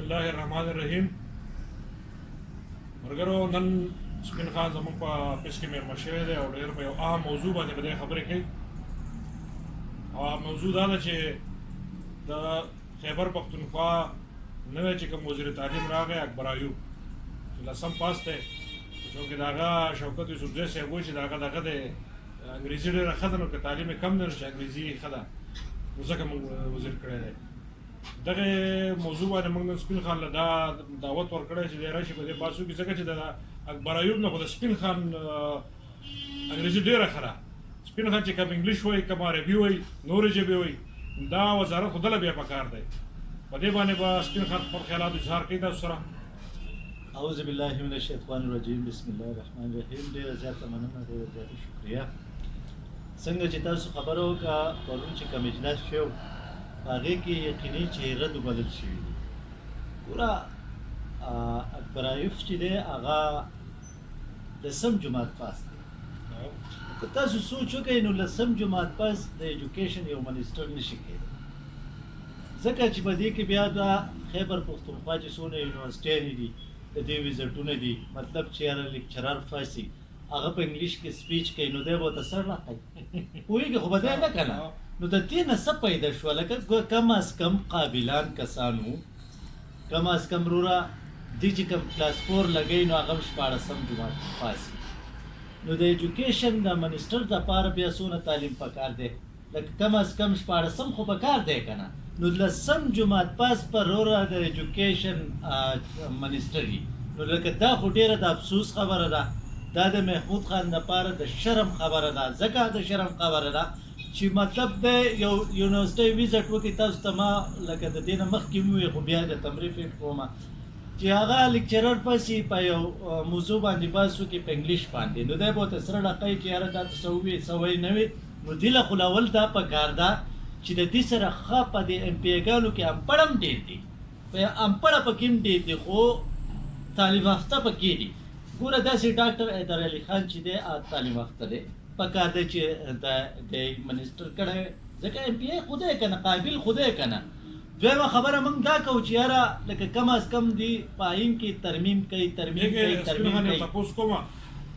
الله الرحمن الرحیم. مرګرو نن سپین خان زموږ په پیس کې مېرمه شوی دی او ډېر په یو اهم موضوع باندې به دی خبرې کوي. او موضوع دا ده چې د خیبر پښتونخوا نوی چې کوم وزیر تعلیم راغی اکبر ایوب چې لسم پاس دی، چونکې د هغه شوکت یوسفزی صاحب وایي چې د هغه دغه د انګریزي ډېره ښه ده، نو که تعلیم یې کم دی نو چې انګریزي ښه ده، نو ځکه موږ وزیر کړی دی. دغه موضوع باندې موږ نن سپین خان له دا دعوت ورکړی چې دی راشي په دې بحث وکړي، ځکه چې د اکبر ایوب نه خو د سپین خان انګریزي ډېره ښه ده. سپین خان چې کوم انګلیش وایي، کوم عربي وایي، نورې ژبې وایي، دا وزارت خو دله بیا پکار دی. په دې باندې به سپین خان خپل خیالات اظهار کوي تاسو سره. اعوذ بالله من الشیطان الرجیم، بسم الله الرحمن الرحیم. ډېره زیاته مننه، ډېره زیاته شکریه. څنګه چې تاسو خبره وکړه پرون چې کوم اجلاس شو هغې کې یقیني چې رد وبلل شوي دي. ګوره اکبر ایوب چې دی هغه لسم جماعت پاس دی. که تاسو سوچ وکړئ نو لسم جماعت پاس د ایجوکیشن یو منسټر نشي کېدی، ځکه چې په دې کې بیا د خیبر پښتونخوا چې څونه یونیورسټیانې دي د دې وزټونه دي، مطلب چې یاره لیکچرر فاسي هغه په انګلیش کې سپیچ کوي نو دی به ورته سر راښایي، پوهېږي خو به دی نه که نه. نو د دې نه څه پیدا شوه؟ لکه کم از کم قابلان کسان وو، کم از کم وروره دې چې کوم کلاس 4 لګوي نو هغه هم 14 جماعت پاس وي. نو د ایجوکیشن د منسټر دپاره بیا څونه تعلیم پکار دی؟ لکه کم از کم 14 خو پکار دی که نه. نو لسم جماعت پاس پر وروره د ایجوکیشن منسټر وي، نو لکه دا خو ډېره د افسوس خبره ده. دا د محمود خان دپاره د شرم خبره ده. ځکه د شرم خبره ده چې مطلب د یو یونیورسټۍ ویزټ وکړي. تاسو ته ما لکه د دې نه مخکې مې وویل خو بیا د تمریف کومه چې هغه لیکچرر پسې په یو موضوع باندې بحث وکړي په انګلیش باندې، نو دی به ورته سره ډقی چې یاره دا ته څه ووایي څه وایي نه وي. نو دې له خو اول دا پکار ده چې د دې سره ښه په دې ایم پی ګانو کې امپړ هم ډېر دي، امپړه پکې هم ډېر دي خو تعلیم یافته پکې دي. ګوره داسې ډاکټر حیدر علي خان چې دی تعلیم یافته دی، پکار دی چې د منسټر کړی ځکه ایم پی خو دی که نه، قابل خو دی که نه. دویمه خبره موږ دا کوو چې یاره لکه کم از کم دی په آیین کې ترمیم کوي ترمیم کوي. تپوس کومه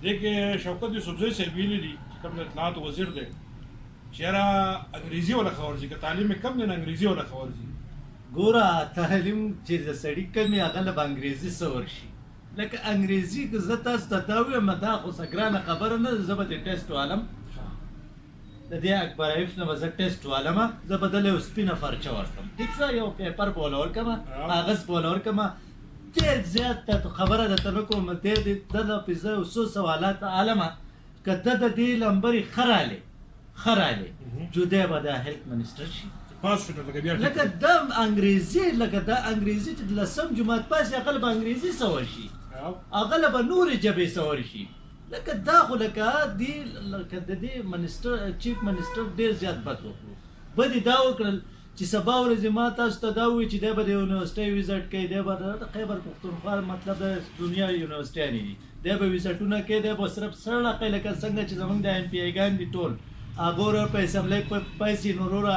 دې کې شوکت یوسفزی صاحب ویلي دي چې کوم د اطلاعاتو وزیر دی چې یاره انګریزي وله ښه ورځي، که تعلیم یې کم دی نو انګریزي وله ښه ورځي. ګوره تعلیم چې د سړي کم وي هغه له به انګریزي څه ورشي. لکه انګریزي که زه تاسو ته دا ووایم دا خو څه ګرانه خبره نه ده. زه به دې ټیسټ والم، د دې اکبر ایوب نه به زه ټیسټ والم، زه به دله یو سپینه فرچه ورکړم، ټیک شه، یو پیپر به وله ورکړمه، کاغذ به وله ورکړمه. ډېر زیات خبره درته نه کوم، ده له پې زه یو څو سوالات عالمه که ده د دې لمبرې ښه رالی جو دی به د هیلث منسټر شي. لکه د انګریزي چې د لسم جماعت پاس هغه له به انګریزي څه ورشي، هغه له به نورې ژبې څه ورشي. لکه دا خو لکه د دې منسټر چیف منسټر ډېر زیات بد وکړو. بد یې دا وکړل چې سبا ورځې ما تاسو ته دا ووایي چې دی به د یونیورسټۍ ویزټ کوي، دی به د خیبر پښتونخوا مطلب د دنیا یونیورسټیانې دي، دی به ویزټونه کوي، دی به صرف سره راقی لکه څنګه چې زموږ د ایم پی آی ګان دي ټول هغه ورور په اسمبلی پیسې نو وروره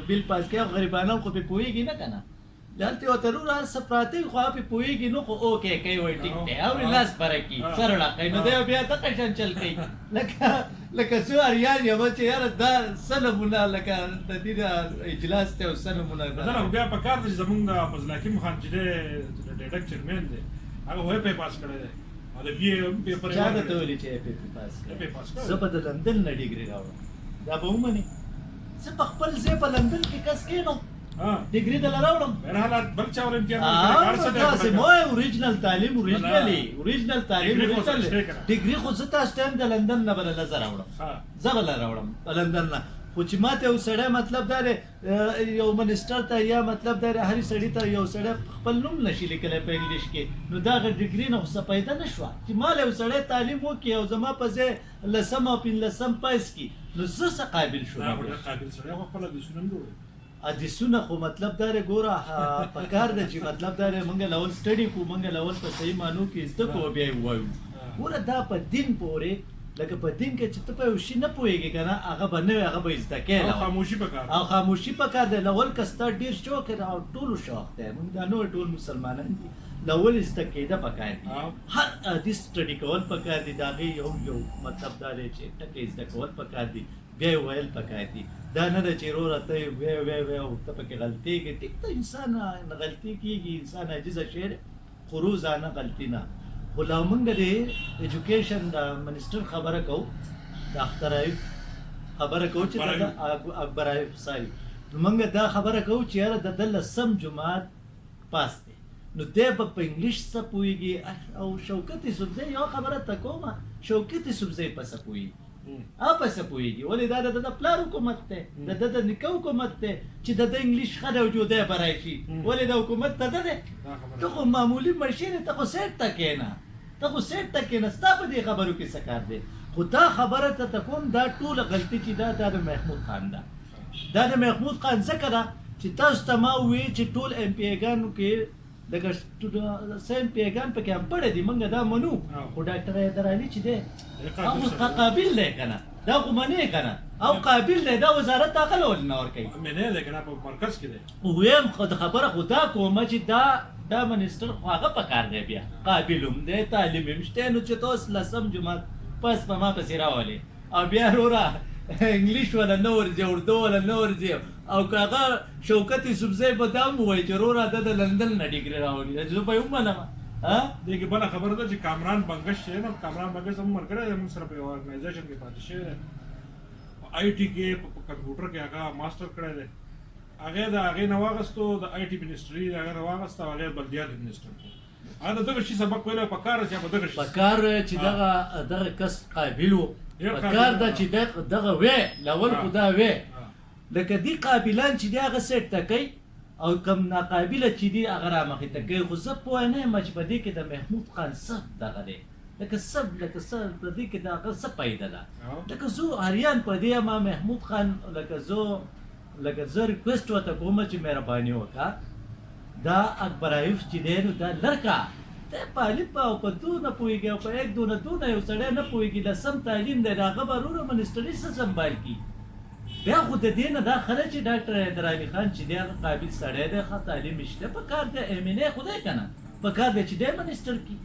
بل پاس کوي، غریبانه خو پې پوهېږي نه که نه. دلته ورته وروره هر څه پراته وي خو هغه پې پوهېږي نه، خو اوکې کوي وایي ټیک دی اورې لاس بره کړي سر ړقوي، نو دی بیا دغه شان چل کوي. لکه څو اریان یم چې یاره دا څه نمونه لکه د دې د اجلاس دی او څه نمونه ده. بیا پکار ده چې زموږ د فضل حکیم خان چې دی د ډیډک چیرمین دی هغه خو یې پې پاس کړی دی او د بي اې پیپر چا درته ویلي چې یې پې پاس کړی؟ زه به د لندن نه ډګري راوړم، دا به ومنې. زه په خپل ځای په لندن کې کس کېنم ډګري دله راوړم. داسې مه وایه اوریجنل تعلیم اوریجنل تعلیم ډګري خو زه تاسو ته هم د لندن نه به له زه راوړم، زه به له راوړم په لندن نه. خو چې ما ته یو سړی مطلب دا دی یو منسټر ته یا مطلب دا دی هرې سړي ته یو سړی خپل نوم نشي لیکلی په انګلیش کې، نو دا هغه ډګري نه خو څه پیدا نه شوه چې ما له یو سړی تعلیم وکړي او زما په ځای لسم او 15 پاس کړي، نو زه څه قابل شوم؟ حدیثونه خو مطلب دا دی ګوره پکار ده چې مطلب دا دی موږ له اول سټډي کوو، موږ له اول په صحیح معنو کې زده کوو بیا یې ووایو. ګوره دا په دین پورې لکه په دین کې چې ته په یو شي نه پوهېږې که نه هغه به نه وي هغه به زده کوې او خاموشي پکار او خاموشي پکار دی لول که ستا ډېر شوق دی او ټولو شوق دی موږ دا نور ټول مسلمانان دي لول زده کېده پکار دي هر حدیث سټډي کول پکار دي د هغې یو مطلب دا دی چې ټکې زده کول پکار دي بیا یې ویل پکار دي دا نه ده چې وروره ته یې وی او ته پکې غلطي کړې ټیک ته انسان غلطي کېږي انسان عاجزه شی دی خو روزانه غلطي نه خو لا موږ د ایجوکیشن د منسټر خبره کوو د اختر عیف خبره کوو چې اکبر عیف صاحب نو موږ دا خبره کوو چې یاره د ده لسم جماعت پاس دی نو دی به په انګلیش څه پوهېږي او شوکت یوسفزۍ یوه خبره ته کومه شوکت یوسفزۍ په څه پوهېږي په څه پوهېږي ولې دا د ده پلار حکومت دی د ده د نیکه حکومت دی چې د ده انګلیش ښه دی او جودی به راشي ولې د حکومت ته ده دی ته خو معمولي مشیر ته خو سیټ ته کښېنه ستا په دې خبرو کې څه کار دی خو دا خبره ته کوم دا ټوله غلطي چې دا د محمود خان ده دا د محمود خان ځکه ده چې تاسو ته ما وویل چې ټول ایم پی ایګانو کې لکه څه ایم پی ایګان پکې هم پړی دي موږ دا منو خو ډاکټر حیدرعلي چې دی هغه قابل دی که نه دا خو منې که نه او قابل دی دا وزارت هغه له نه ورکوي منې دی که نه په مرکز کې دی ویم خبره خو دا کومه چې دا منسټر خو هغه پکار دی بیا قابل هم دی تعلیم هم شته نو چې ته اوس لسم جماعت پس په ما پسې راولې او بیا وروره انګلیش ولا نه ورځي اردو ولا نه ورځي او که هغه شوکت یوسفزۍ به دا هم ووایي چې وروره ده د لندن نه ډیګري راوړي زه به یې ومنم دې کې بله خبره ده چې کامران بنګش چې نو کامران بنګش هم ملګری دی موږ سره په یو ارګنایزیشن کې پاتې شوی دی آی ټي کې په کمپیوټر کې هغه ماسټر کړی دی هغې د هغې نه واغستو د آی ټي منسټري د هغې نه واغسته او هغې بلدیات منسټر کړو هغه د دغه شي سبق ویلی پکار چې په دغه شي پکار چې دغه کس قابل و پکار ده چې دغه وی لول خو دا وی لکه دي قابلان چې دي هغه سیټ ته کوي او کم ناقابله چې دي هغه رامخې ته کوي خو زه پوه نه یم چې په دې کې د محمود خان څه دغه دی لکه څه په دې کې د هغه څه پیدا ده لکه زه اریان په دې یم محمود خان لکه زه ریکویسټ ورته کوم چې مهرباني وکړه دا اکبر عیف چې دی نو دا لړکه ته په الف او په دو نه پوهېږي او په یک دونه یو سړی نه پوهېږي لسم تعلیم دی د هغه به وروره منسټري څه سنبال کړي بیا خو د دې نه دا خره چې ډاکټر حیدرعلي خان چې دی هغه قابل سړی دی ښه تعلیم یې شته پکار دی ایمینې خو دی که نه پکار دی چې دی منسټر کړي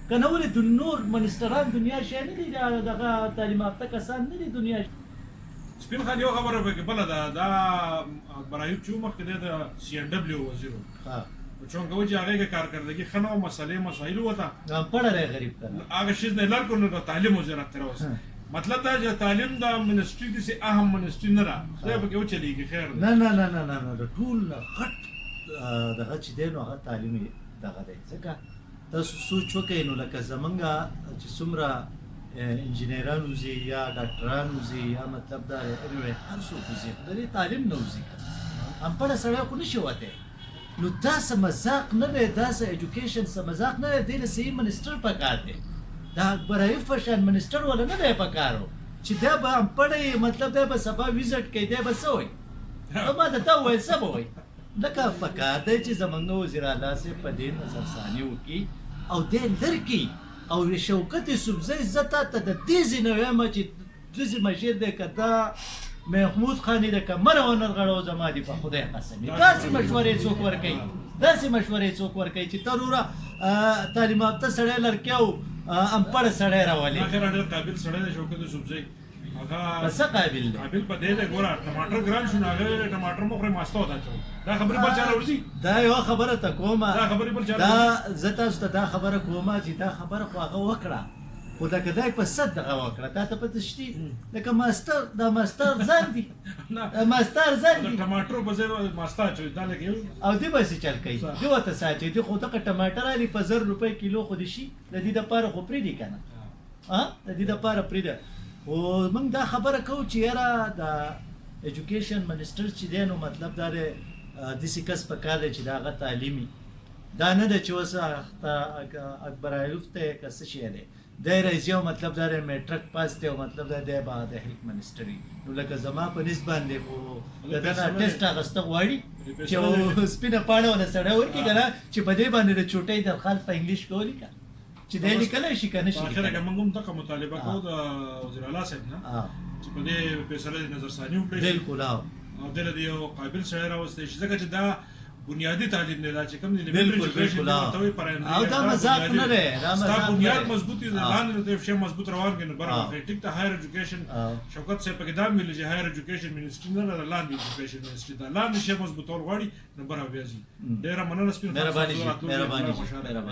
که نه ولې نور منسټران دنیا شی نه دي دغه تعلیم یافته کسان نه دي دنیا سپین خان یو خبره پکې بله ده دا اکبر ایوب چې مخکې دی د سی این ډبلیو وزیر و چون که چې هغې کې کارکردګي ښه نه وه مسایل وته پړه دی غریب که هغه شیز نه یې لر کړو نو د تعلیم وزارت تر اوسه مطلب دا چې تعلیم د منسټري داسې اهم منسټري نه ده خدای پکې وچلېږي خیر نه د ټول غټ دغه چې دی نو هغه تعلیم دغه دی ځکه تاسو سوچ وکئ نو لکه زمونږ چې څومره انجینران وځي یا ډاکټران وځي یا مطلب دا هر څوک وځي د دې تعلیم نه وځي هم پړه سړی خو نشي وتی نو دا څه مذاق نه دی دا څه ایجوکیشن څه مذاق نه دی دې له صحیح منسټر پکار دی دا اکبر عیف په شان منسټر ولا نه دی پکارو چې دا به هم پړی مطلب دی به سبا ویزټ کوي دی به څه وایي ما ته تا وویل څه به وایي لکه پکار دی چې زمونږ وزیر اعلی صاحب په دې نظرثاني وکړي او دی لر کړي او شوکت یوسفزۍ زه تا ته د دې ځای نه وایم چې داسې مشیر دی که دا محمود خان د کمر ونرغړو زما دي په خدای قسم داسې مشورې څوک ورکوي چې ته وروره تعلیم یافته سړی لړکی او انپړ سړی راولې اخر ډېر قابل سړی دی شوکت یوسفزۍ هغه څه قابل دی قابل په دې دی ګوره ټماټر ګران شو نو هغه ټماټر مو خورې ماسته ودا چوي دا خبرې بل چا راوځي دا یوه خبره ته کومه دا زه تاسو ته دا خبره کومه چې دا خبره خو هغه وکړه خو دا که دی په صد دغه وکړه تا ته پته شتي لکه ماسټر ځان دي ټماټر په ځای ماسته اچوي دا لکه او دی به یې چل کوي دی ورته ساتي دی خو دغه ټماټر علي په 1000 روپۍ کیلو خو دې شي د دې دپاره خو پرېږدي که نه د دې دپاره پرېږده خو موږ دا خبره کوو چې یاره د ایجوکیشن منسټر چې دی نو مطلب دا دی داسې کس پکار دی چې د هغه تعلیمي دا نه ده چې اوس اکبر ایوب ته که څه شی دی دی راځي او مطلب دا دی میټرک پاس دی او مطلب دا دی به د هیلث منسټري نو لکه زما په نسب باندې خو د دغه ټیسټ اخیسته غواړي چې سپینه پاڼه ونه سړی ورکړي که نه چې په دې باندې د چوټۍ درخال په انګلیش کې ولیکه چې دی لیکلی شي که نه شي په اخره کې لیکلی. موږ هم دغه مطالبه کوو د وزیر اعلی صاحب نه چې په دې فیصله دې نظرثاني وکړی شي بالکل او دله دې یو قابل سړی راوستی شي ځکه چې دا بنیادی تعلیم دی دا چې کوم دی بالکل بالکل او دا مذاق نه دی دا ستا مذاق بنیاد نه دی. مضبوطی دی لاندې ته شی مضبوط روان کړي برابر ټیک ته هایر ایجوکیشن شوکت صاحب پکې دا ویل چې هایر ایجوکیشن منسټری نه ده لاندې ایجوکیشن منسټری دا لاندې شی مضبوطول غواړي نو برابر بیا ځي ډېره مننه سپین مهرباني جی مهرباني جی مهرباني